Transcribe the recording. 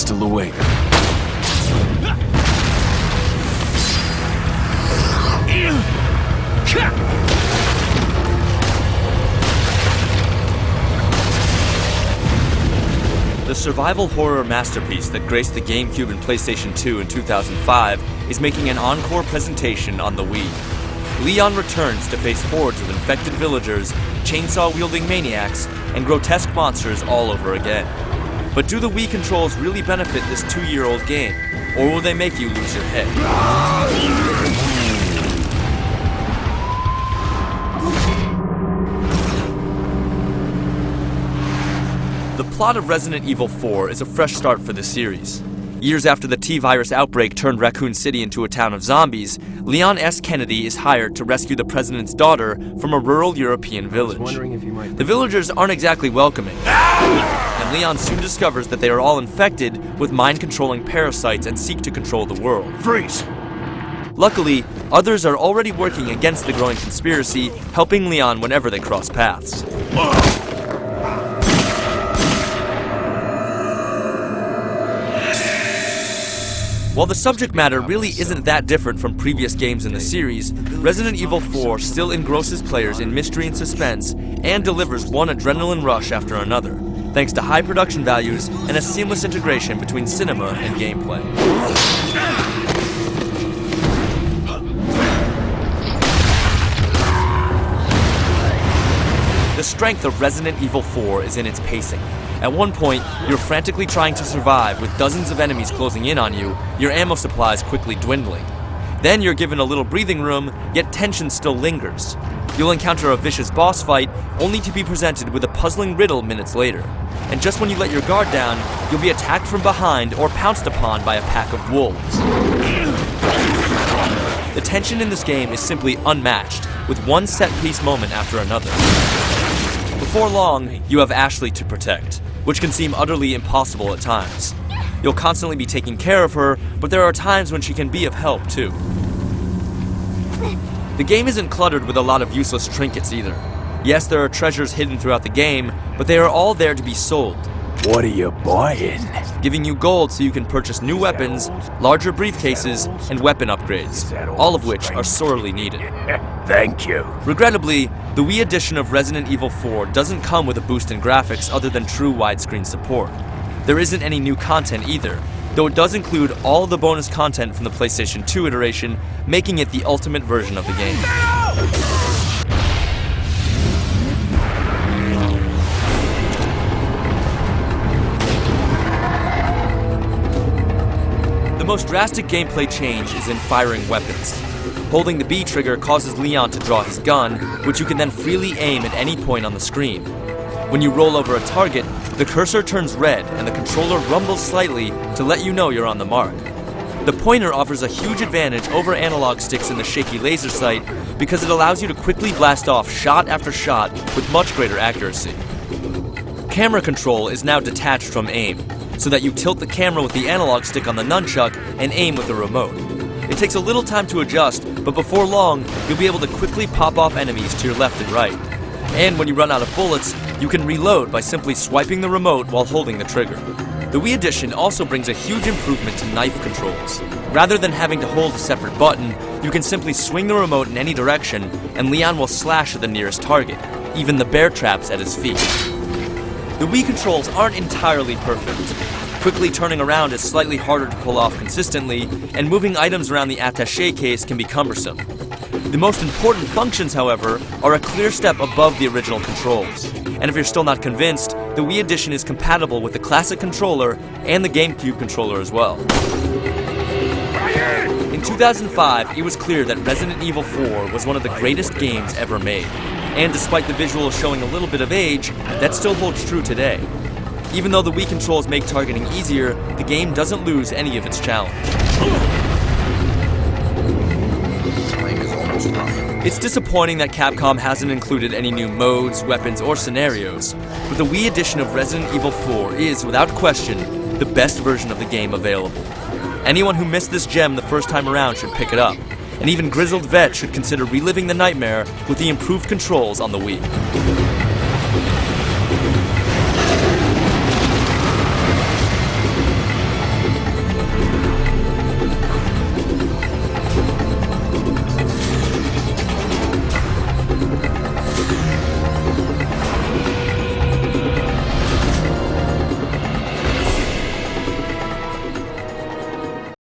still awake. The survival horror masterpiece that graced the GameCube and PlayStation 2 in 2005 is making an encore presentation on the Wii. Leon returns to face hordes of infected villagers, chainsaw-wielding maniacs, and grotesque monsters all over again. But do the Wii controls really benefit this 2-year-old game, or will they make you lose your head? The plot of Resident Evil 4 is a fresh start for the series. Years after the T-virus outbreak turned Raccoon City into a town of zombies, Leon S. Kennedy is hired to rescue the president's daughter from a rural European village. The villagers aren't exactly welcoming, and Leon soon discovers that they are all infected with mind-controlling parasites and seek to control the world. Freeze! Luckily, others are already working against the growing conspiracy, helping Leon whenever they cross paths. While the subject matter really isn't that different from previous games in the series, Resident Evil 4 still engrosses players in mystery and suspense and delivers one adrenaline rush after another, thanks to high production values and a seamless integration between cinema and gameplay. The strength of Resident Evil 4 is in its pacing. At one point, you're frantically trying to survive with dozens of enemies closing in on you, your ammo supplies quickly dwindling. Then you're given a little breathing room, yet tension still lingers. You'll encounter a vicious boss fight, only to be presented with a puzzling riddle minutes later. And just when you let your guard down, you'll be attacked from behind or pounced upon by a pack of wolves. The tension in this game is simply unmatched, with one set-piece moment after another. Before long, you have Ashley to protect, which can seem utterly impossible at times. You'll constantly be taking care of her, but there are times when she can be of help too. The game isn't cluttered with a lot of useless trinkets either. Yes, there are treasures hidden throughout the game, but they are all there to be sold. What are you buying? Giving you gold so you can purchase new weapons, larger briefcases, and weapon upgrades, all of which are sorely needed. Thank you. Regrettably, the Wii edition of Resident Evil 4 doesn't come with a boost in graphics other than true widescreen support. There isn't any new content either, though it does include all the bonus content from the PlayStation 2 iteration, making it the ultimate version of the game. The most drastic gameplay change is in firing weapons. Holding the B trigger causes Leon to draw his gun, which you can then freely aim at any point on the screen. When you roll over a target, the cursor turns red and the controller rumbles slightly to let you know you're on the mark. The pointer offers a huge advantage over analog sticks in the shaky laser sight because it allows you to quickly blast off shot after shot with much greater accuracy. Camera control is now detached from aim, so that you tilt the camera with the analog stick on the nunchuck and aim with the remote. It takes a little time to adjust, but before long, you'll be able to quickly pop off enemies to your left and right. And when you run out of bullets, you can reload by simply swiping the remote while holding the trigger. The Wii edition also brings a huge improvement to knife controls. Rather than having to hold a separate button, you can simply swing the remote in any direction, and Leon will slash at the nearest target, even the bear traps at his feet. The Wii controls aren't entirely perfect. Quickly turning around is slightly harder to pull off consistently, and moving items around the attaché case can be cumbersome. The most important functions, however, are a clear step above the original controls. And if you're still not convinced, the Wii edition is compatible with the classic controller and the GameCube controller as well. In 2005, it was clear that Resident Evil 4 was one of the greatest games ever made. And despite the visuals showing a little bit of age, that still holds true today. Even though the Wii controls make targeting easier, the game doesn't lose any of its challenge. It's disappointing that Capcom hasn't included any new modes, weapons, or scenarios, but the Wii edition of Resident Evil 4 is, without question, the best version of the game available. Anyone who missed this gem the first time around should pick it up, and even grizzled vets should consider reliving the nightmare with the improved controls on the Wii.